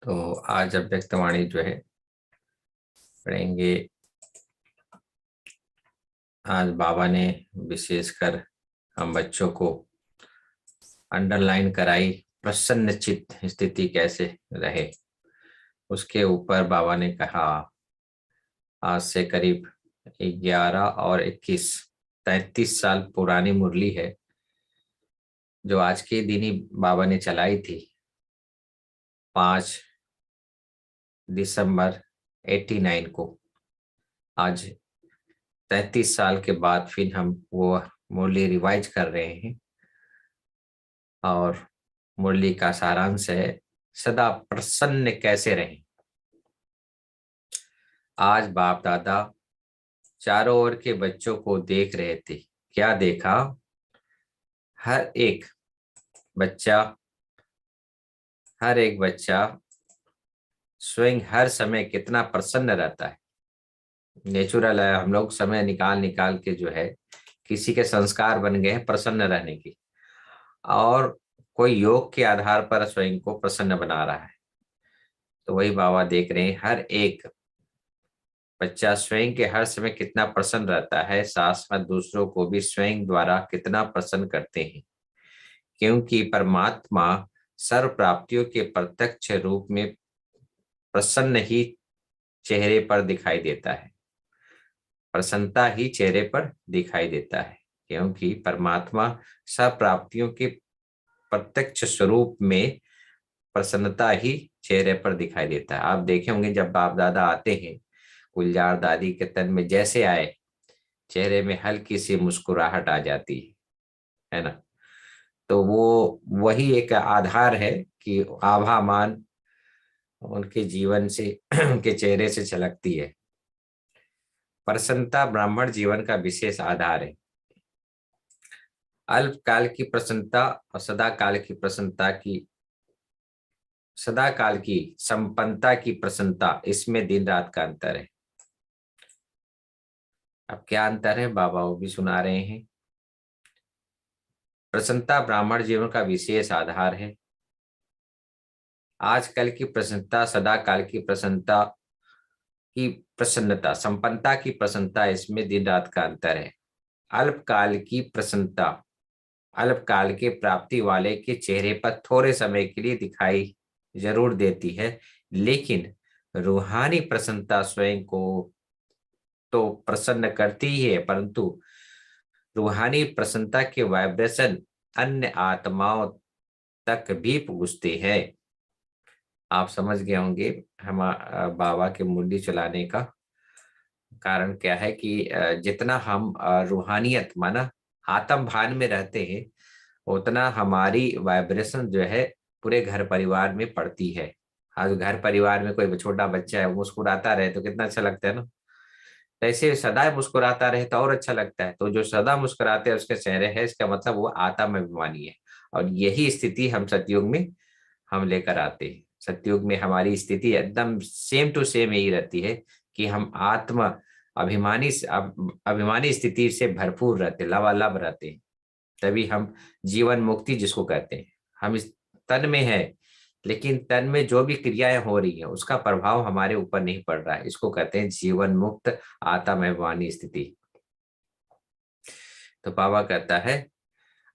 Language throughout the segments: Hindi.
तो आज अव्यक्तवाणी जो है पढ़ेंगे। आज बाबा ने विशेषकर हम बच्चों को अंडरलाइन कराई, प्रसन्न चित्त स्थिति कैसे रहे उसके ऊपर बाबा ने कहा। आज से करीब 11 और 21 33 साल पुरानी मुरली है जो आज के दिन ही बाबा ने चलाई थी। 5 दिसंबर 89 को आज 33 साल के बाद फिर हम वो मुरली रिवाइज कर रहे हैं और मुरली का सारांश है, सदा प्रसन्न कैसे रहें। आज बाप दादा चारों ओर के बच्चों को देख रहे थे। क्या देखा? हर एक बच्चा हर एक बच्चा स्वयं हर समय कितना प्रसन्न रहता है। नेचुरल है, हम लोग समय निकाल निकाल के जो है किसी के संस्कार बन गए हैं प्रसन्न रहने की, और कोई योग के आधार पर स्वयं को प्रसन्न बना रहा है। तो वही बाबा देख रहे हैं, हर एक बच्चा स्वयं के हर समय कितना प्रसन्न रहता है, साथ साथ दूसरों को भी स्वयं द्वारा कितना प्रसन्न करते हैं, क्योंकि परमात्मा सर्व प्राप्तियों के प्रत्यक्ष रूप में प्रसन्न ही चेहरे पर दिखाई देता है। प्रसन्नता ही चेहरे पर दिखाई देता है, क्योंकि परमात्मा सब प्राप्तियों के प्रत्यक्ष स्वरूप में प्रसन्नता ही चेहरे पर दिखाई देता है। आप देखे होंगे जब बाप दादा आते हैं, गुलजार दादी के तन में जैसे आए, चेहरे में हल्की सी मुस्कुराहट आ जाती है ना। तो वो वही एक आधार है कि आभामान उनके जीवन से उनके चेहरे से झलकती है। प्रसन्नता ब्राह्मण जीवन का विशेष आधार है। अल्पकाल की प्रसन्नता और सदा काल की संपन्नता की प्रसन्नता, इसमें दिन रात का अंतर है। अब क्या अंतर है बाबा वो भी सुना रहे हैं। प्रसन्नता ब्राह्मण जीवन का विशेष आधार है। आजकल की प्रसन्नता सदा काल की प्रसन्नता संपन्नता की प्रसन्नता, इसमें दिन रात का अंतर है। अल्पकाल की प्रसन्नता अल्पकाल के प्राप्ति वाले के चेहरे पर थोड़े समय के लिए दिखाई जरूर देती है, लेकिन रूहानी प्रसन्नता स्वयं को तो प्रसन्न करती ही है, परंतु रूहानी प्रसन्नता के वाइब्रेशन अन्य आत्माओं तक भी पहुंचते हैं। आप समझ गए होंगे हम बाबा के मुंडी चलाने का कारण क्या है कि जितना हम रूहानियत माना आत्म भान में रहते हैं, उतना हमारी वाइब्रेशन जो है पूरे घर परिवार में पड़ती है। आज घर परिवार में कोई छोटा बच्चा है, वो मुस्कुराता रहे तो कितना अच्छा लगता है ना। ऐसे सदा मुस्कुराता रहे तो और अच्छा लगता है। तो जो सदा मुस्कुराते हैं उसके चेहरे है, इसका मतलब वो आत्म अभिमानी है। और यही स्थिति हम सतयुग में हम लेकर आते हैं। सतयुग में हमारी स्थिति एकदम सेम टू सेम यही रहती है कि हम आत्म अभिमानी स्थिति से भरपूर रहते, लबालब रहते हैं। तभी हम जीवन मुक्ति जिसको कहते हैं, हम इस तन में है, लेकिन तन में जो भी क्रियाएं हो रही है उसका प्रभाव हमारे ऊपर नहीं पड़ रहा है। इसको कहते हैं जीवन मुक्त आत्म अभिमानी स्थिति। तो बाबा कहता है,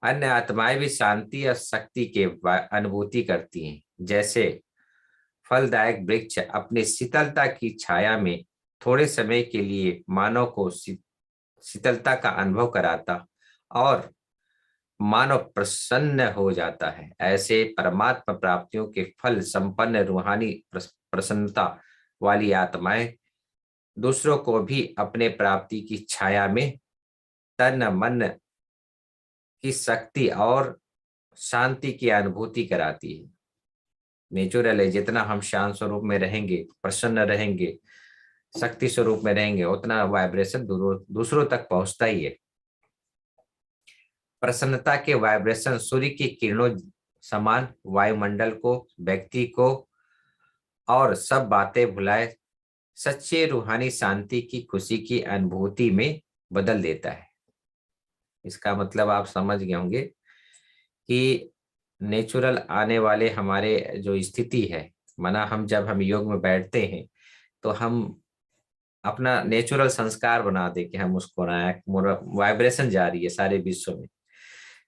अन्य आत्माएं भी शांति और शक्ति के अनुभूति करती हैं। जैसे फलदायक वृक्ष अपनी शीतलता की छाया में थोड़े समय के लिए मानव को शीतलता का अनुभव कराता और मानव प्रसन्न हो जाता है, ऐसे परमात्मा प्राप्तियों के फल संपन्न रूहानी प्रसन्नता वाली आत्माएं दूसरों को भी अपने प्राप्ति की छाया में तन मन की शक्ति और शांति की अनुभूति कराती है। नेचुरल है, जितना हम शांत स्वरूप में रहेंगे, प्रसन्न रहेंगे, शक्ति स्वरूप में रहेंगे, उतना वाइब्रेशन दूसरों तक पहुंचता ही है। प्रसन्नता के वाइब्रेशन सूर्य की किरणों समान वायुमंडल को, व्यक्ति को और सब बातें भुलाए सच्चे रूहानी शांति की खुशी की अनुभूति में बदल देता है। इसका मतलब आप समझ गए होंगे कि नेचुरल आने वाले हमारे जो स्थिति है माना हम योग में बैठते हैं तो हम अपना नेचुरल संस्कार बना दे कि हम मुस्कुराए, वाइब्रेशन जा रही है सारे विश्व में।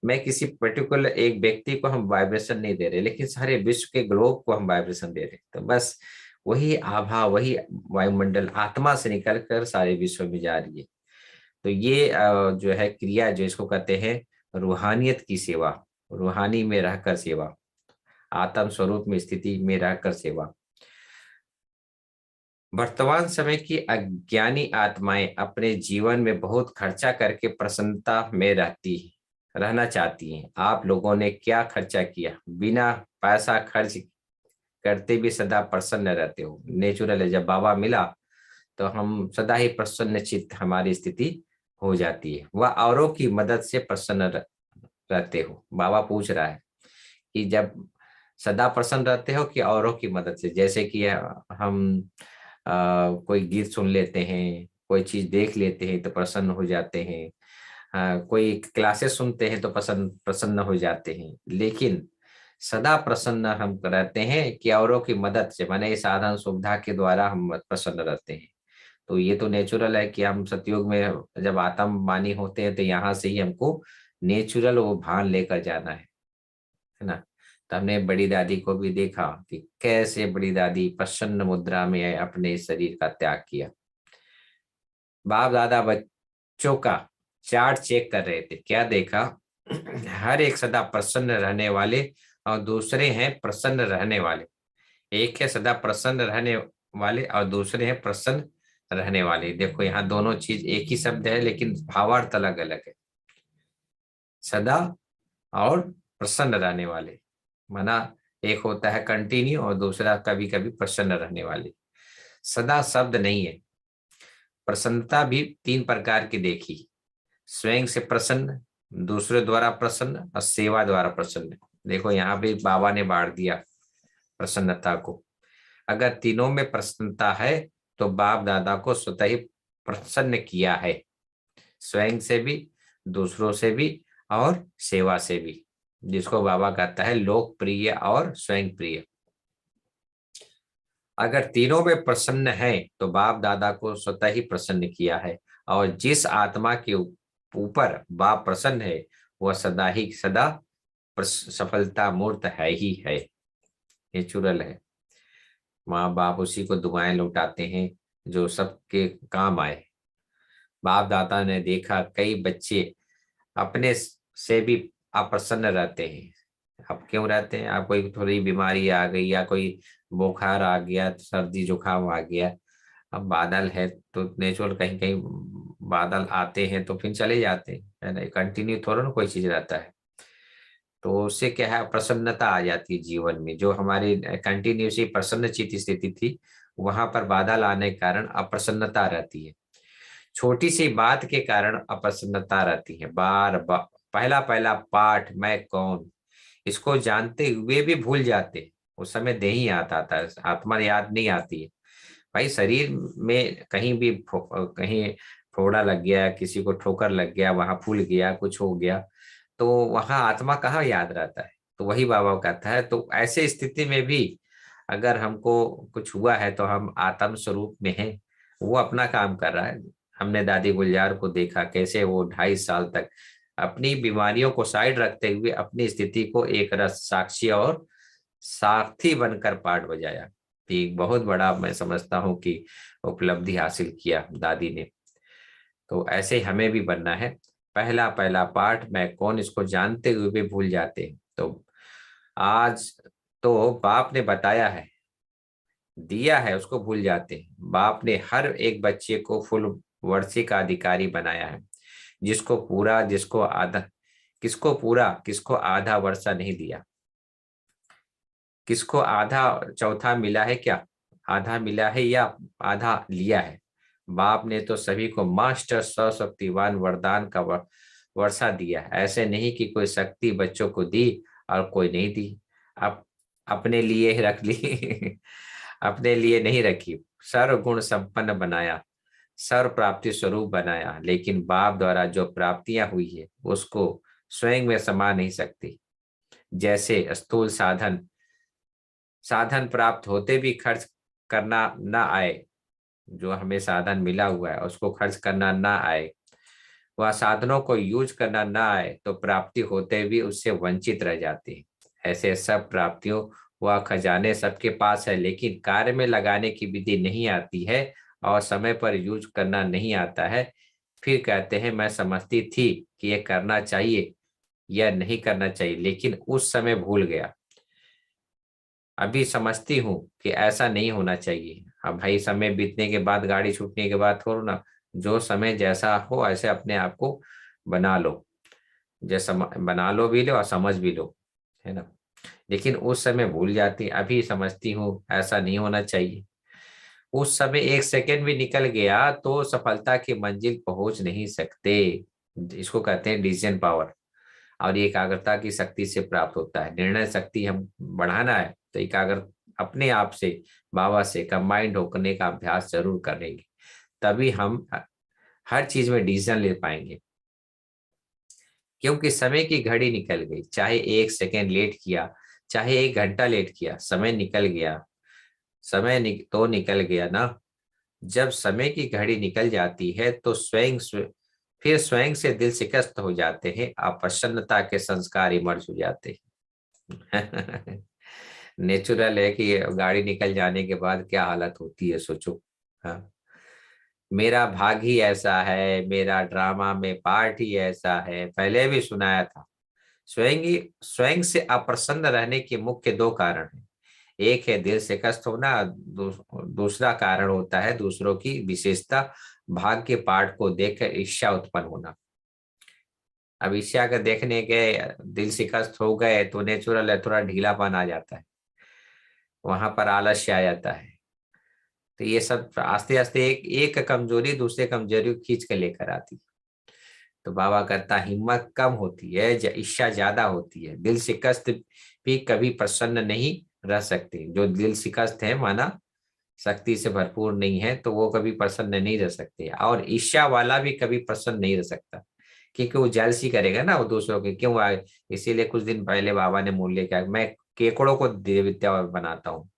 मैं किसी पर्टिकुलर एक व्यक्ति को हम वाइब्रेशन नहीं दे रहे, लेकिन सारे विश्व के ग्लोब को हम वाइब्रेशन दे रहे। तो बस वही आभा, वही वायुमंडल आत्मा से निकल कर सारे विश्व में जा रही है। तो ये जो है क्रिया, जो इसको कहते हैं रूहानियत की सेवा, रूहानी में रहकर सेवा, आत्म स्वरूप में स्थिति में रहकर सेवा। वर्तमान समय की अज्ञानी आत्माएं अपने जीवन में बहुत खर्चा करके प्रसन्नता में रहना चाहती हैं। आप लोगों ने क्या खर्चा किया? बिना पैसा खर्च करते भी सदा प्रसन्न रहते हो। नेचुरल है, जब बाबा मिला तो हम सदा ही प्रसन्न चित्त हमारी स्थिति हो जाती है। वह औरों की मदद से प्रसन्न रहते हो। बाबा पूछ रहा है कि जब सदा प्रसन्न रहते हो कि औरों की मदद से। जैसे कि हम कोई गीत सुन लेते हैं, कोई चीज देख लेते हैं तो प्रसन्न हो जाते हैं, कोई क्लासेस सुनते हैं तो प्रसन्न हो जाते हैं। लेकिन सदा प्रसन्न हम रहते हैं कि औरों की मदद से, माने साधन सुविधा के द्वारा हम प्रसन्न रहते हैं। तो ये तो नेचुरल है कि हम सतयुग में जब आत्मवानी होते हैं तो यहाँ से ही हमको नेचुरल वो भान लेकर जाना है ना। तो हमने बड़ी दादी को भी देखा कि कैसे बड़ी दादी प्रसन्न मुद्रा में अपने शरीर का त्याग किया। बाप दादा बच्चों का चार्ट चेक कर रहे थे, क्या देखा? हर एक सदा प्रसन्न रहने वाले और दूसरे हैं प्रसन्न रहने वाले। एक है सदा प्रसन्न रहने वाले और दूसरे हैं प्रसन्न रहने वाले। देखो यहाँ दोनों चीज एक ही शब्द है लेकिन भावार्थ अलग अलग है। सदा और प्रसन्न रहने वाले, माना एक होता है कंटिन्यू और दूसरा कभी कभी प्रसन्न रहने वाले। सदा शब्द नहीं है। प्रसन्नता भी तीन प्रकार की देखी, स्वयं से प्रसन्न, दूसरे द्वारा प्रसन्न और सेवा द्वारा प्रसन्न। देखो यहाँ भी बाबा ने बांट दिया प्रसन्नता को। अगर तीनों में प्रसन्नता है तो बाप दादा को स्वतः ही प्रसन्न किया है, स्वयं से भी, दूसरों से भी और सेवा से भी, जिसको बाबा कहता है लोकप्रिय और स्वयं प्रिय। अगर तीनों में प्रसन्न है तो बाप दादा को स्वतः ही प्रसन्न किया है, और जिस आत्मा के ऊपर बाप प्रसन्न है वह सदा ही सदा सफलता मूर्त है ही है, नेचुरल है। माँ बाप उसी को दुआएं लौटाते हैं जो सबके काम आए। बाप दादा ने देखा कई बच्चे अपने से भी अप्रसन्न रहते हैं। अब क्यों रहते हैं? आप कोई थोड़ी बीमारी आ गई या कोई बुखार आ गया, सर्दी जुकाम आ गया, अब बादल है तो नेचुरल कहीं कहीं बादल आते हैं तो फिर चले जाते हैं, है ना। कंटिन्यू थोड़ा ना कोई चीज रहता है। तो उससे क्या है, प्रसन्नता आ जाती है जीवन में। जो हमारी कंटिन्यूसली प्रसन्न चित्त स्थिति थी वहां पर बादल आने के कारण अप्रसन्नता रहती है। छोटी सी बात के कारण अप्रसन्नता रहती है। बार बार पहला पहला पाठ मैं कौन, इसको जानते हुए भी भूल जाते। उस समय देही आता था, आत्मा याद नहीं आती है। भाई शरीर में कहीं भी कहीं फोड़ा लग गया, किसी को ठोकर लग गया, वहां फूल गया, कुछ हो गया, तो वहां आत्मा कहाँ याद रहता है। तो वही बाबा कहता है, तो ऐसे स्थिति में भी अगर हमको कुछ हुआ है तो हम आत्म स्वरूप में हैं, वो अपना काम कर रहा है। हमने दादी गुलजार को देखा कैसे वो 2.5 साल तक अपनी बीमारियों को साइड रखते हुए अपनी स्थिति को एक रस साक्षी और सारथी बनकर पाठ बजाया। एक बहुत बड़ा मैं समझता हूँ कि उपलब्धि हासिल किया दादी ने। तो ऐसे ही हमें भी बनना है। पहला पहला पाठ मैं कौन, इसको जानते हुए भी भूल जाते हैं। तो आज तो बाप ने बताया है, दिया है, उसको भूल जाते हैं। बाप ने हर एक बच्चे को फुल वर्षी का अधिकारी बनाया है, जिसको पूरा जिसको आधा, किसको पूरा किसको आधा वर्षा नहीं दिया। किसको आधा चौथा मिला है क्या? आधा मिला है या आधा लिया है? बाप ने तो सभी को मास्टर सशक्तिवान वरदान का वर्षा दिया। ऐसे नहीं कि कोई शक्ति बच्चों को दी और कोई नहीं दी, अब अपने लिए ही रख ली। अपने लिए नहीं रखी। सर्व गुण संपन्न बनाया, सर्व प्राप्ति स्वरूप बनाया, लेकिन बाप द्वारा जो प्राप्तियां हुई है उसको स्वयं में समा नहीं सकती। जैसे स्थूल साधन साधन प्राप्त होते भी खर्च करना न आए, जो हमें साधन मिला हुआ है उसको खर्च करना ना आए, वह साधनों को यूज करना ना आए, तो प्राप्ति होते भी उससे वंचित रह जाते हैं। ऐसे सब प्राप्तियों वह खजाने सबके पास है, लेकिन कार्य में लगाने की विधि नहीं आती है और समय पर यूज करना नहीं आता है। फिर कहते हैं मैं समझती थी कि ये करना चाहिए या नहीं करना चाहिए, लेकिन उस समय भूल गया। अभी समझती हूँ कि ऐसा नहीं होना चाहिए। अब भाई समय बीतने के बाद, गाड़ी छूटने के बाद थोड़ा ना, जो समय जैसा हो ऐसे अपने आप को बना लो, जैसा बना लो भी लो और समझ भी लो, है ना। लेकिन उस समय भूल जाती, अभी समझती हूँ ऐसा नहीं होना चाहिए। उस समय एक सेकंड भी निकल गया तो सफलता की मंजिल पहुंच नहीं सकते। इसको कहते हैं डिसीजन पावर। और ये एकाग्रता की शक्ति से प्राप्त होता है। निर्णय शक्ति हम बढ़ाना है तो एकाग्र अपने आप से, बाबा से कंबाइंड होने का अभ्यास जरूर करेंगे, तभी हम हर चीज में डिसीजन ले पाएंगे। क्योंकि समय की घड़ी निकल गई, चाहे एक सेकेंड लेट किया, चाहे एक घंटा लेट किया, समय निकल गया। तो निकल गया ना। जब समय की घड़ी निकल जाती है तो फिर स्वयं से दिल शिकस्त हो जाते हैं, अप्रसन्नता के संस्कार इमर्ज हो जाते हैं। नेचुरल है कि गाड़ी निकल जाने के बाद क्या हालत होती है, सोचो। हाँ, मेरा भाग ही ऐसा है, मेरा ड्रामा में पार्ट ही ऐसा है, पहले भी सुनाया था। स्वयं से अप्रसन्न रहने के मुख्य दो कारण हैं। एक है दिल शिकस्त होना, दूसरा कारण होता है दूसरों की विशेषता, भाग के पार्ट को देखकर ईर्ष्या उत्पन्न होना। अब ईर्ष्या का देखने के दिल शिकस्त हो गए तो नेचुरल है, थोड़ा ढीलापन आ जाता है, वहां पर आलस्य आ जाता है। तो ये सब आस्ते आस्ते एक एक कमजोरी दूसरे कमजोरी को खींच के लेकर आती। तो बाबा कहता हिम्मत कम होती है, ईर्ष्या ज्यादा होती है। दिल शिकस्त भी कभी प्रसन्न नहीं रह सकते। जो दिल शिकस्त है, माना शक्ति से भरपूर नहीं है, तो वो कभी प्रसन्न नहीं रह सकते। और ईर्ष्या वाला भी कभी प्रसन्न नहीं रह सकता, क्योंकि वो जेलसी करेगा ना वो दूसरों के, क्यों आए। इसीलिए कुछ दिन पहले बाबा ने मूल्य क्या, मैं केकड़ों को देवता बनाता हूँ,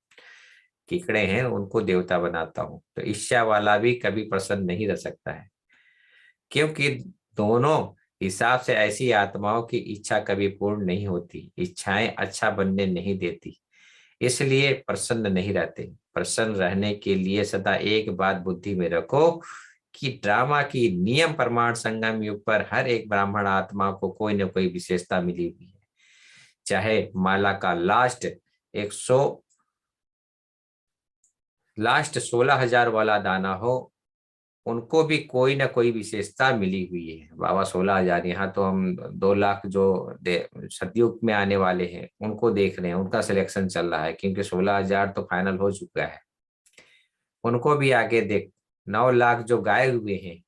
कीकड़े हैं उनको देवता बनाता हूँ। तो ईर्ष्या वाला भी कभी प्रसन्न नहीं रह सकता है, क्योंकि दोनों हिसाब से ऐसी आत्माओं की इच्छा कभी पूर्ण नहीं होती। इच्छाएं अच्छा बनने नहीं देती, इसलिए प्रसन्न नहीं रहते। प्रसन्न रहने के लिए सदा एक बात बुद्धि में रखो कि ड्रामा की नियम प्रमाण संगम युग पर हर एक ब्राह्मण आत्मा को कोई न कोई विशेषता मिली हुई है। चाहे माला का लास्ट 16,000 वाला दाना हो, उनको भी कोई ना कोई विशेषता मिली हुई है। बाबा 16,000, यहाँ तो हम 2 लाख जो सतयुग में आने वाले हैं उनको देख रहे हैं, उनका सिलेक्शन चल रहा है, क्योंकि 16,000 तो फाइनल हो चुका है। उनको भी आगे देख, 9 लाख जो गाए हुए हैं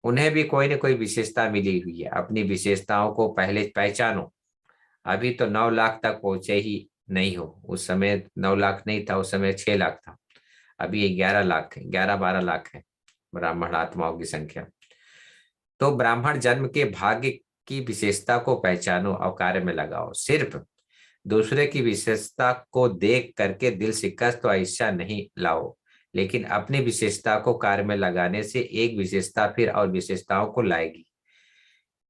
उन्हें भी कोई ना कोई विशेषता मिली हुई है। अपनी विशेषताओं को पहले पहचानो। अभी तो 9 लाख तक पहुंचे ही नहीं हो। उस समय 9 लाख नहीं था, उस समय 6 लाख था। अभी 11 लाख है, 11-12 लाख है ब्राह्मण आत्माओं की संख्या। तो ब्राह्मण जन्म के भाग्य की विशेषता को पहचानो और कार्य में लगाओ। सिर्फ दूसरे की विशेषता को देख करके दिल शिकस्त और ईर्ष्या नहीं लाओ, लेकिन अपनी विशेषता को कार्य में लगाने से एक विशेषता फिर और विशेषताओं को लाएगी।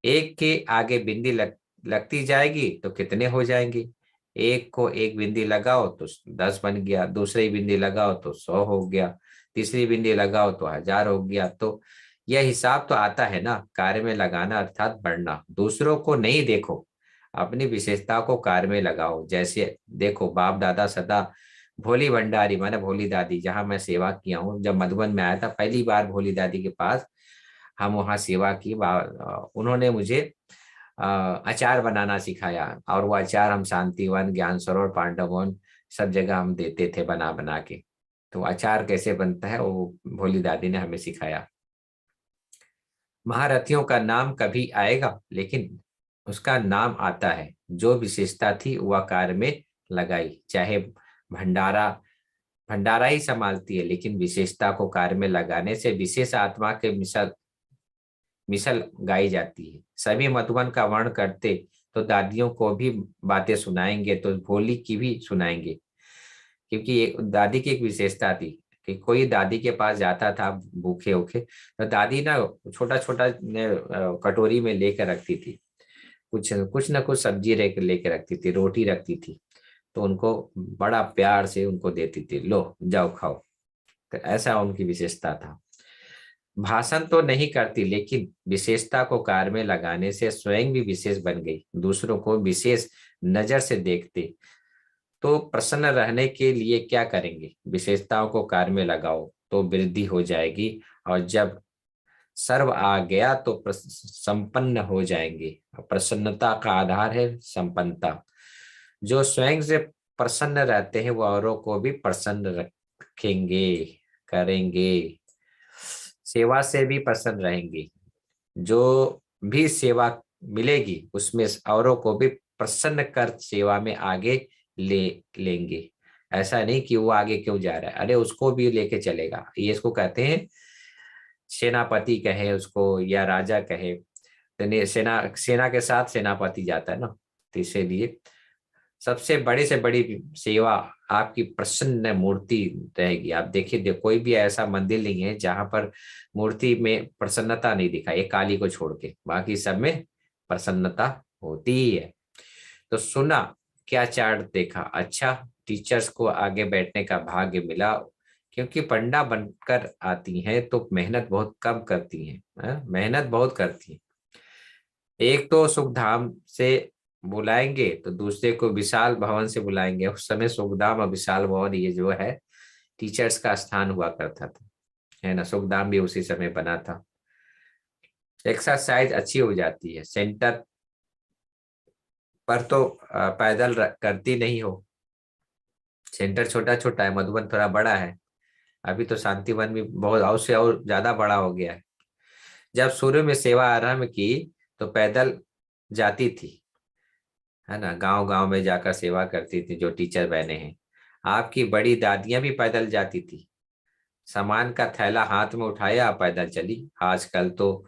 एक के आगे बिंदी लगती जाएगी तो कितने हो जाएंगे। एक को एक बिंदी लगाओ तो 10 बन गया, दूसरी बिंदी लगाओ तो 100 हो गया, तीसरी बिंदी लगाओ तो 1000 हो गया। तो यह हिसाब तो आता है ना। कार्य में लगाना अर्थात बढ़ना। दूसरों को नहीं देखो, अपनी विशेषता को कार्य में लगाओ। जैसे देखो, बाप दादा सदा भोली भंडारी, माने भोली दादी, जहां मैं सेवा किया हूँ, जब मधुबन में आया था पहली बार भोली दादी के पास, हम वहाँ सेवा की। उन्होंने मुझे अचार बनाना सिखाया, और वो अचार हम शांतिवन, ज्ञान सरोवर, पांडवन सब जगह हम देते थे बना बना के। तो अचार कैसे बनता है वो भोली दादी ने हमें सिखाया। महारथियों का नाम कभी आएगा, लेकिन उसका नाम आता है जो विशेषता थी वह कार्य में लगाई। चाहे भंडारा भंडारा ही संभालती है, लेकिन विशेषता को कार्य में लगाने से विशेष आत्मा के मिसल मिसल गाई जाती है। सभी मधुबन का वर्ण करते तो दादियों को भी बातें सुनाएंगे, तो भोली की भी सुनाएंगे। क्योंकि एक दादी की एक विशेषता थी कि कोई दादी के पास जाता था भूखे भूखे, तो दादी ना छोटा छोटा कटोरी में लेकर रखती थी, कुछ कुछ ना कुछ सब्जी लेके रखती थी, रोटी रखती थी, तो उनको बड़ा प्यार से उनको देती थी, लो जाओ खाओ। तो ऐसा उनकी विशेषता था। भाषण तो नहीं करती, लेकिन विशेषता को कार्य में लगाने से स्वयं भी विशेष बन गई, दूसरों को विशेष नजर से देखते। तो प्रसन्न रहने के लिए क्या करेंगे? विशेषताओं को कार्य में लगाओ तो वृद्धि हो जाएगी, और जब सर्व आ गया तो संपन्न हो जाएंगे। प्रसन्नता का आधार है संपन्नता। जो स्वयं से प्रसन्न रहते हैं वो औरों को भी प्रसन्न रखेंगे, करेंगे, सेवा से भी प्रसन्न रहेंगे। जो भी सेवा मिलेगी उसमें औरों को भी प्रसन्न कर सेवा में आगे ले लेंगे। ऐसा नहीं कि वो आगे क्यों जा रहा है, अरे उसको भी लेके चलेगा। ये इसको कहते हैं सेनापति कहे उसको या राजा कहे, तो सेना सेना के साथ सेनापति जाता है ना। तो इसीलिए सबसे बड़ी से बड़ी सेवा आपकी प्रसन्न मूर्ति रहेगी। आप देखिए, कोई भी ऐसा मंदिर नहीं है जहां पर मूर्ति में प्रसन्नता नहीं दिखाई, एक काली को छोड़ के, बाकी सब में प्रसन्नता होती ही है। तो सुना, क्या चार्ट देखा, अच्छा टीचर्स को आगे बैठने का भाग्य मिला, क्योंकि पंडा बनकर आती हैं तो मेहनत बहुत कम करती हैं, मेहनत बहुत करती हैं। एक तो सुखधाम से बुलाएंगे तो दूसरे को विशाल भवन से बुलाएंगे। उस समय सुखधाम और विशाल भवन ये जो है टीचर्स का स्थान हुआ करता था, है ना। सुखधाम भी उसी समय बना था। एक्सरसाइज अच्छी हो जाती है। सेंटर पर तो पैदल करती नहीं हो, सेंटर छोटा छोटा है, मधुबन थोड़ा बड़ा है। अभी तो शांतिवन भी बहुत और से और ज्यादा बड़ा हो गया है। जब शुरू में सेवा आरंभ की तो पैदल जाती थी, है ना, गांव गांव में जाकर सेवा करती थी जो टीचर बहने हैं। आपकी बड़ी दादियां भी पैदल जाती थी, सामान का थैला हाथ में उठाया पैदल चली। आजकल तो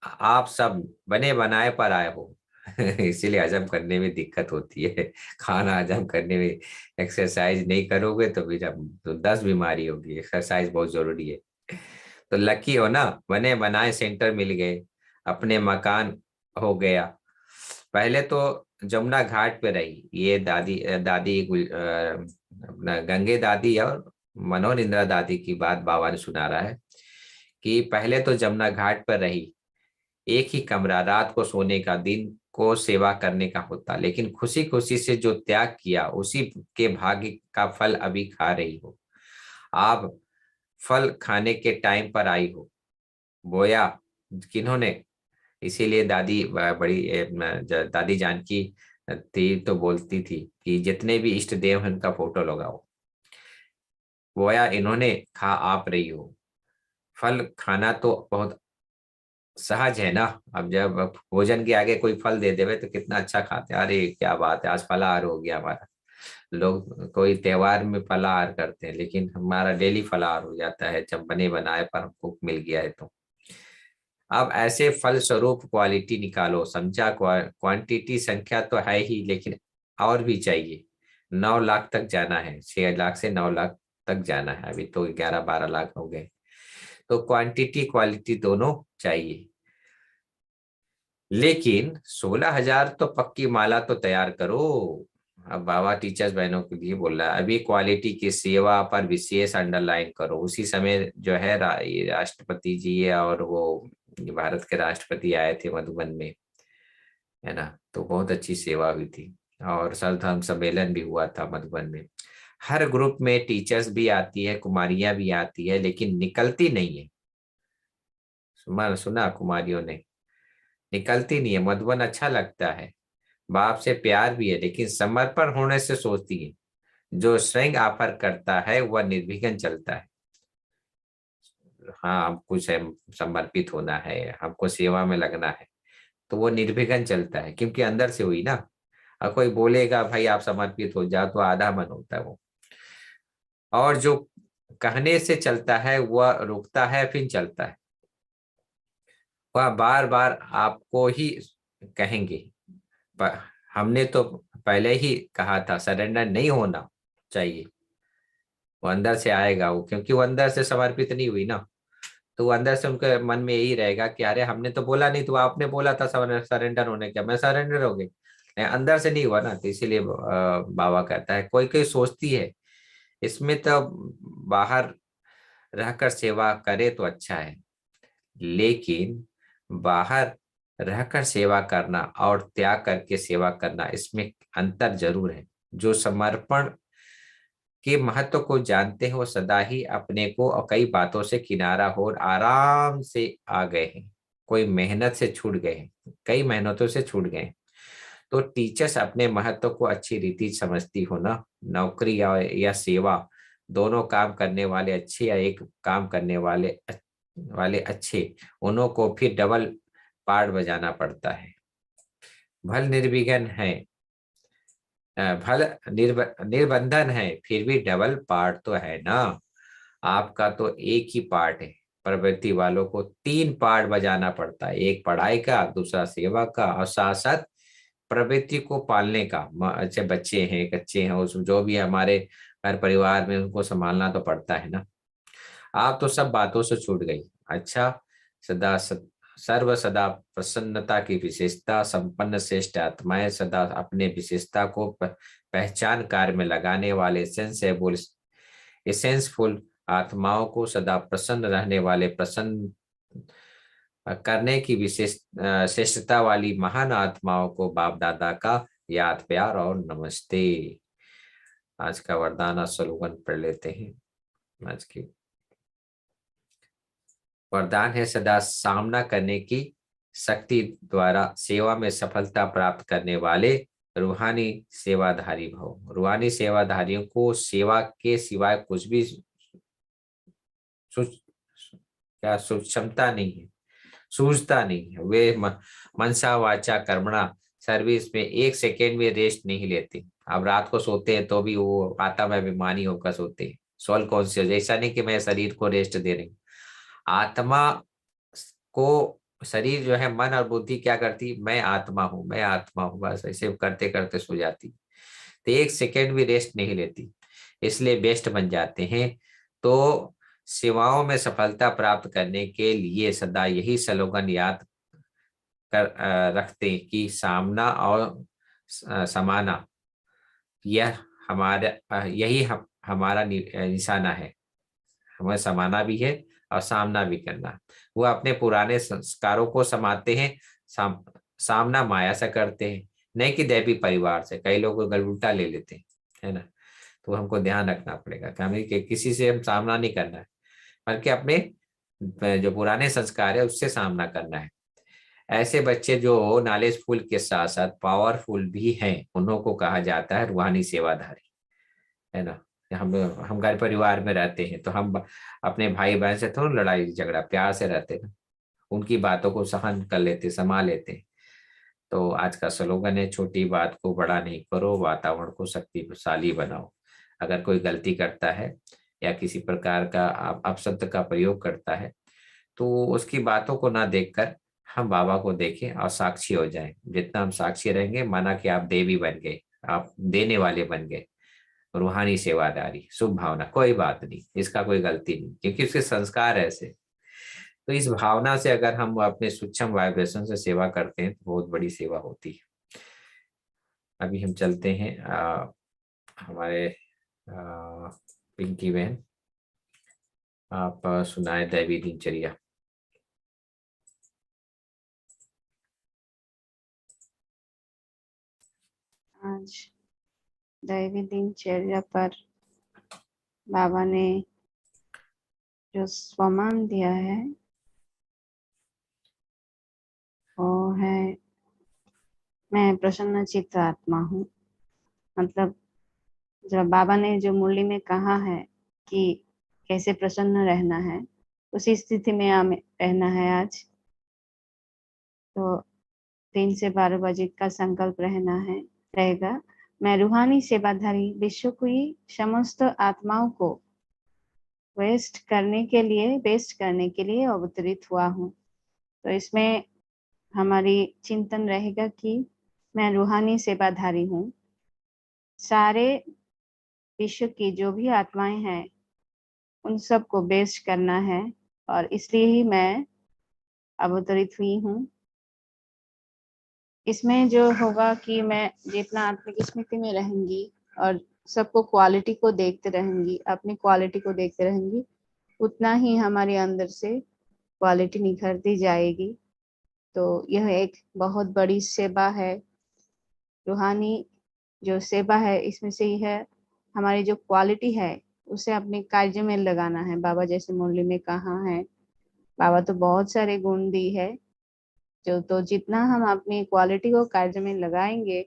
आप सब बने बनाए पर आए हो इसीलिए हजम करने में दिक्कत होती है खाना हजम करने में। एक्सरसाइज नहीं करोगे तो फिर अब तो 10 बीमारी होगी। एक्सरसाइज बहुत जरूरी है। तो लकी हो ना, बने बनाए सेंटर मिल गए, अपने मकान हो गया। पहले तो जमुना घाट पे रही ये दादी दादी अपना गंगे दादी और मनोहर इंदिरा दादी की बात बाबा ने सुना रहा है कि पहले तो जमुना घाट पर रही, एक ही कमरा, रात को सोने का, दिन को सेवा करने का होता, लेकिन खुशी खुशी से जो त्याग किया उसी के भाग्य का फल अभी खा रही हो। आप फल खाने के टाइम पर आई हो, बोया किन्होंने। इसीलिए दादी बड़ी दादी जानकी थी तो बोलती थी कि जितने भी इष्ट देव हैं उनका फोटो लगाओ। बोया इन्होंने, खा आप रही हो। फल खाना तो बहुत सहज है ना। अब जब भोजन के आगे कोई फल दे देवे तो कितना अच्छा खाते हैं, अरे क्या बात है आज फलाहार हो गया हमारा। लोग कोई त्योहार में फलाहार करते हैं, लेकिन हमारा डेली फलाहार हो जाता है जब बने बनाए पर हमको मिल गया है तो। अब ऐसे फल स्वरूप क्वालिटी निकालो, समझा। क्वांटिटी संख्या तो है ही, लेकिन और भी चाहिए। 9 लाख तक जाना है, 6 लाख से 9 लाख तक जाना है, अभी तो 11-12 लाख हो गए। तो क्वांटिटी क्वालिटी दोनों चाहिए। लेकिन 16,000 तो पक्की माला तो तैयार करो। अब बाबा टीचर्स बहनों के लिए बोल रहा है, अभी क्वालिटी की सेवा पर विशेष अंडरलाइन करो। उसी समय जो है ये राष्ट्रपति जी और वो भारत के राष्ट्रपति आए थे मधुबन में, है ना। तो बहुत अच्छी सेवा हुई थी, और सर्वधर्म सम्मेलन भी हुआ था मधुबन में। हर ग्रुप में टीचर्स भी आती है, कुमारियां भी आती है, लेकिन निकलती नहीं है। सुना कुमारियों ने, निकलती नहीं है। मधुबन अच्छा लगता है, बाप से प्यार भी है, लेकिन समर्पण होने से सोचती है। जो स्वयं ऑफर करता है वह निर्विघ्न चलता है। हाँ, हमको समर्पित होना है, हमको सेवा में लगना है, तो वो निर्विघ्न चलता है, क्योंकि अंदर से हुई ना। और कोई बोलेगा भाई आप समर्पित हो जाओ तो आधा मन होता है वो। और जो कहने से चलता है वह रुकता है फिर चलता है। वह बार बार आपको ही कहेंगे, हमने तो पहले ही कहा था, सरेंडर नहीं होना, चाहिए, वो अंदर से आएगा वो, क्योंकि वो अंदर से समर्पित नहीं हुई ना, तो वो अंदर से उनके मन में यही रहेगा कि अरे हमने तो बोला नहीं, तो आपने बोला था सरेंडर होने का, मैं सरेंडर हो गई, अंदर से नहीं हुआ ना। तो इसीलिए बाबा कहता है कोई कोई सोचती है इसमें तो बाहर रहकर सेवा करे तो अच्छा है, लेकिन बाहर रहकर सेवा करना और त्याग करके सेवा करना, इसमें अंतर जरूर है। जो समर्पण के महत्व को जानते हैं वो सदा ही अपने को और कई बातों से किनारा हो आराम से आ गए हैं, कोई मेहनत से छूट गए हैं, कई मेहनतों से छूट गए हैं। तो टीचर्स अपने महत्व को अच्छी रीति समझती हो ना, नौकरी या सेवा, दोनों काम करने वाले अच्छे या एक काम करने वाले अच्छे, उन्हों को फिर डबल पार्ट बजाना पड़ता है। भल निर्विघ्न है, भल निर्बंधन है, फिर भी डबल पार्ट तो है ना। आपका तो एक ही पार्ट है, प्रवृत्ति वालों को तीन पार्ट बजाना पड़ता है, एक पढ़ाई का, दूसरा सेवा का, और साथ साथ प्रवृत्ति को पालने का। अच्छे बच्चे हैं, कच्चे हैं, उस जो भी हमारे घर परिवार में, उनको संभालना तो पड़ता है ना। आप तो सब बातों से छूट गई। अच्छा, सदा सर्व सदा प्रसन्नता की विशेषता संपन्न श्रेष्ठ आत्माएं, सदा अपने विशेषता को पहचान कार्य में लगाने वाले सेंसेबल एसेंसफुल आत्माओं को, सदा प्रसन्न रहने वाले, प्रसन्न करने की विशेष श्रेष्ठता वाली महान आत्माओं को बाप दादा का याद प्यार और नमस्ते। आज का वरदान स्लोगन पढ़ लेते हैं। आज की वरदान है सदा सामना करने की शक्ति द्वारा सेवा में सफलता प्राप्त करने वाले रूहानी सेवाधारी भव। रूहानी सेवाधारियों को सेवा के सिवाय कुछ भी क्षमता नहीं है, सूझता नहीं है। वे मनसा वाचा कर्मणा सर्विस में एक सेकेंड में रेस्ट नहीं लेते। अब रात को सोते हैं तो भी वो आत्मा में अभिमानी होकर सोते हैं, सोल कॉन्शियस, ऐसा नहीं कि मैं शरीर को रेस्ट दे रही हूँ। आत्मा को, शरीर जो है, मन और बुद्धि क्या करती, मैं आत्मा हूं, मैं आत्मा हूं, बस ऐसे करते करते सो जाती, तो एक सेकेंड भी रेस्ट नहीं लेती, इसलिए बेस्ट बन जाते हैं। तो सेवाओं में सफलता प्राप्त करने के लिए सदा यही स्लोगन याद कर रखते हैं कि सामना और समाना, यह यही हमारा निशाना है। हमें समाना भी है और सामना भी करना। वो अपने पुराने संस्कारों को समाते हैं, सामना माया से करते हैं, नहीं कि दैवी परिवार से। कई लोग गल उल्टा ले लेते हैं, है ना। तो हमको ध्यान रखना पड़ेगा कि हमें किसी से हम सामना नहीं करना है, बल्कि अपने जो पुराने संस्कार है उससे सामना करना है। ऐसे बच्चे जो नॉलेजफुल के साथ साथ पावरफुल भी हैं, उन्हों को कहा जाता है रूहानी सेवाधारी, है ना। हम घर परिवार में रहते हैं तो हम अपने भाई बहन से थोड़ा लड़ाई झगड़ा, प्यार से रहते हैं, उनकी बातों को सहन कर लेते, समा लेते। तो आज का स्लोगन है, छोटी बात को बड़ा नहीं करो, वातावरण को शक्तिशाली बनाओ। अगर कोई गलती करता है या किसी प्रकार का अपशब्द का प्रयोग करता है, तो उसकी बातों को ना देखकर हम बाबा को देखें और साक्षी हो जाएं। जितना हम साक्षी रहेंगे, माना कि आप देवी बन गए, आप देने वाले बन गए। रूहानी सेवादारी, शुभ भावना, कोई बात नहीं, इसका कोई गलती नहीं, क्योंकि उसके संस्कार ऐसे। तो इस भावना से अगर हम अपने सूक्ष्म वाइब्रेशन से सेवा करते हैं तो बहुत बड़ी सेवा होती है। अभी हम चलते हैं हमारे पिंकी बहन, आप सुनाए दैवी दिनचर्या। आज दैवी दिनचर्या पर बाबा ने जो स्वमान दिया है वो है, मैं प्रसन्न चित्त आत्मा हूँ। मतलब जब बाबा ने जो मुरली में कहा है कि कैसे प्रसन्न रहना है, उसी स्थिति में रहना है। आज तो 3 से 12 बजे का संकल्प रहेगा। मैं रूहानी सेवाधारी विश्व की समस्त आत्माओं को बेस्ट करने के लिए अवतरित हुआ हूँ। तो इसमें हमारी चिंतन रहेगा कि मैं रूहानी सेवाधारी हूँ। सारे विश्व की जो भी आत्माएं हैं उन सबको बेस्ट करना है, और इसलिए ही मैं अवतरित हुई हूँ। इसमें जो होगा कि मैं जितना आत्मिक स्मृति में रहूंगी और सबको क्वालिटी को देखते रहूंगी, अपनी क्वालिटी को देखते रहूंगी, उतना ही हमारे अंदर से क्वालिटी निखरती जाएगी। तो यह एक बहुत बड़ी सेवा है, रूहानी जो सेवा है इसमें से ही है। हमारी जो क्वालिटी है उसे अपने कार्य में लगाना है। बाबा जैसे मुरली में कहा है, बाबा तो बहुत सारे गुण दी है, जो तो जितना हम अपनी क्वालिटी को कार्य में लगाएंगे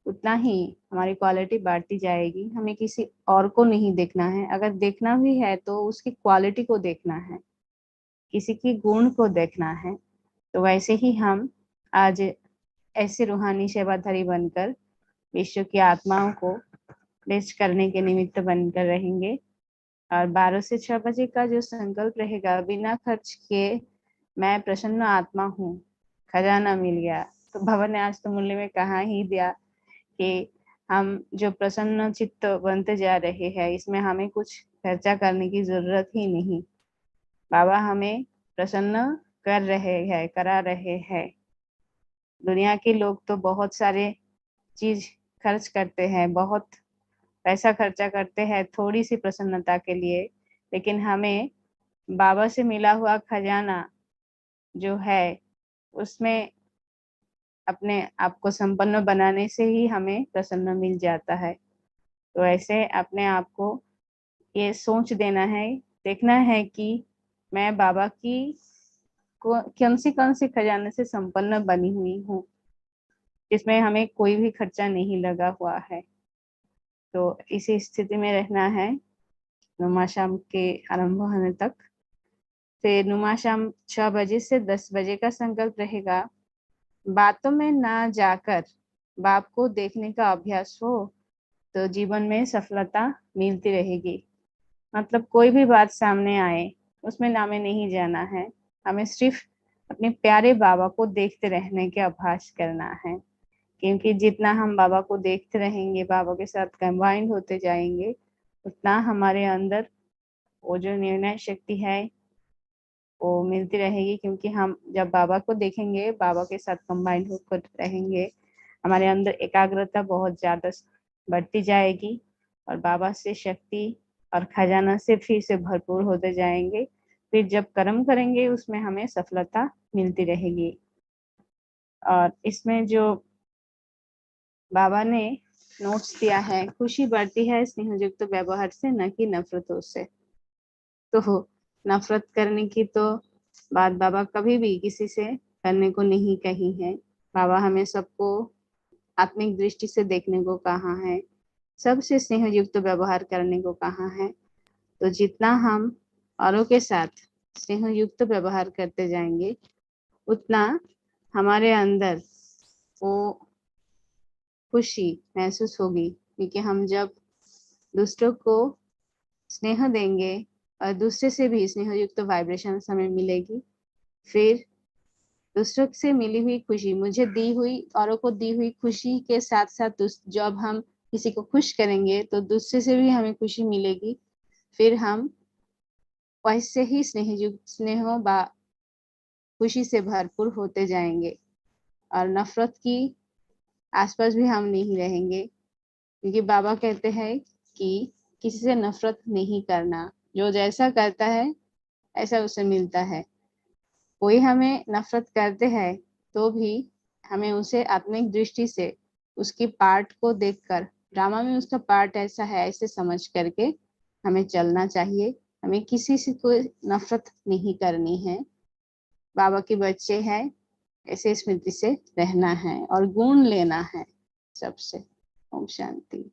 उतना ही हमारी क्वालिटी बढ़ती जाएगी। हमें किसी और को नहीं देखना है, अगर देखना भी है तो उसकी क्वालिटी को देखना है, किसी की गुण को देखना है। तो वैसे ही हम आज ऐसे रूहानी सेवाधारी बनकर विश्व की आत्माओं को बेस्ट करने के निमित्त बनकर रहेंगे। और 12 से 6 बजे का जो संकल्प रहेगा, बिना खर्च किए मैं प्रसन्न आत्मा हूँ, खजाना मिल गया। तो बाबा ने आज तो मूल्य में कहा ही दिया कि हम जो प्रसन्न चित्त बनते जा रहे हैं, इसमें हमें कुछ खर्चा करने की जरूरत ही नहीं। बाबा हमें प्रसन्न कर रहे हैं, करा रहे हैं। दुनिया के लोग तो बहुत सारे चीज खर्च करते हैं, बहुत पैसा खर्चा करते हैं थोड़ी सी प्रसन्नता के लिए, लेकिन हमें बाबा से मिला हुआ खजाना जो है उसमें अपने आप को संपन्न बनाने से ही हमें प्रसन्न मिल जाता है। तो ऐसे अपने आप को ये सोच देना है, देखना है कि मैं बाबा की कौन सी खजाने से संपन्न बनी हुई हूँ, जिसमें हमें कोई भी खर्चा नहीं लगा हुआ है। तो इसी स्थिति में रहना है नुमा शाम के आरंभ होने तक। फिर नुमा शाम 6 बजे से 10 बजे का संकल्प रहेगा। बातों में ना जाकर बाप को देखने का अभ्यास हो तो जीवन में सफलता मिलती रहेगी। मतलब कोई भी बात सामने आए उसमें नामे नहीं जाना है, हमें सिर्फ अपने प्यारे बाबा को देखते रहने के अभ्यास करना है। क्योंकि जितना हम बाबा को देखते रहेंगे, बाबा के साथ कंबाइंड होते जाएंगे, उतना हमारे अंदर वो जो निर्णय शक्ति है वो मिलती रहेगी। क्योंकि हम जब बाबा को देखेंगे, बाबा के साथ कंबाइंड होकर रहेंगे, हमारे अंदर एकाग्रता बहुत ज्यादा बढ़ती जाएगी और बाबा से शक्ति और खजाना से फिर से भरपूर होते जाएंगे। फिर जब कर्म करेंगे उसमें हमें सफलता मिलती रहेगी। और इसमें जो बाबा ने नोट्स दिया है, खुशी बढ़ती है स्नेहयुक्त व्यवहार से, न कि नफरतों से। तो नफरत करने की तो बात बाबा कभी भी किसी से करने को नहीं कही है। बाबा हमें सबको आत्मिक दृष्टि से देखने को कहा है, सबसे स्नेहयुक्त व्यवहार करने को कहा है। तो जितना हम औरों के साथ स्नेहयुक्त व्यवहार करते जाएंगे, उतना हमारे अंदर वो खुशी महसूस होगी। क्योंकि हम जब दूसरों को स्नेह देंगे और दूसरे से भी स्नेहयुक्त वाइब्रेशन हमें मिलेगी, फिर दूसरों से मिली हुई खुशी, मुझे दी हुई औरों को दी हुई खुशी के साथ साथ जब हम किसी को खुश करेंगे तो दूसरे से भी हमें खुशी मिलेगी। फिर हम वैसे ही स्नेह खुशी से भरपूर होते जाएंगे और नफरत की आसपास भी हम नहीं रहेंगे। क्योंकि बाबा कहते हैं कि किसी से नफरत नहीं करना, जो जैसा करता है ऐसा उसे मिलता है। कोई हमें नफरत करते हैं तो भी हमें उसे आत्मिक दृष्टि से उसकी पार्ट को देखकर, ड्रामा में उसका पार्ट ऐसा है ऐसे समझ करके हमें चलना चाहिए। हमें किसी से कोई नफरत नहीं करनी है। बाबा के बच्चे हैं, ऐसे स्मृति से रहना है और गुण लेना है सबसे। ओम शांति।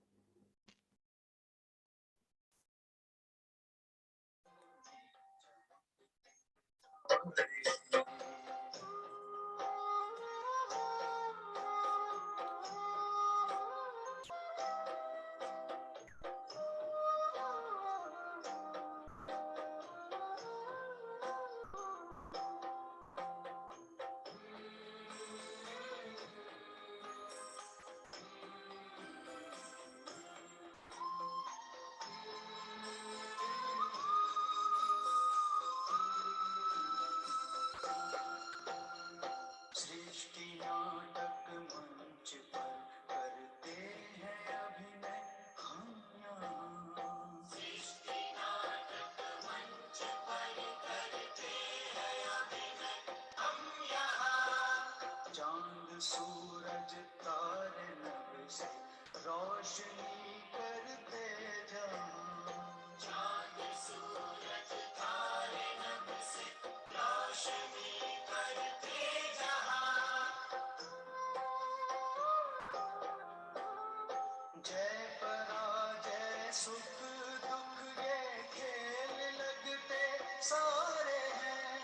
सुख दुख ये खेल लगते सारे हैं।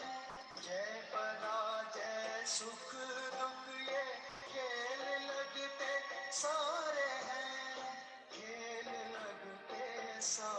जय पराजय सुख दुख ये खेल लगते सारे हैं, खेल लगते सारे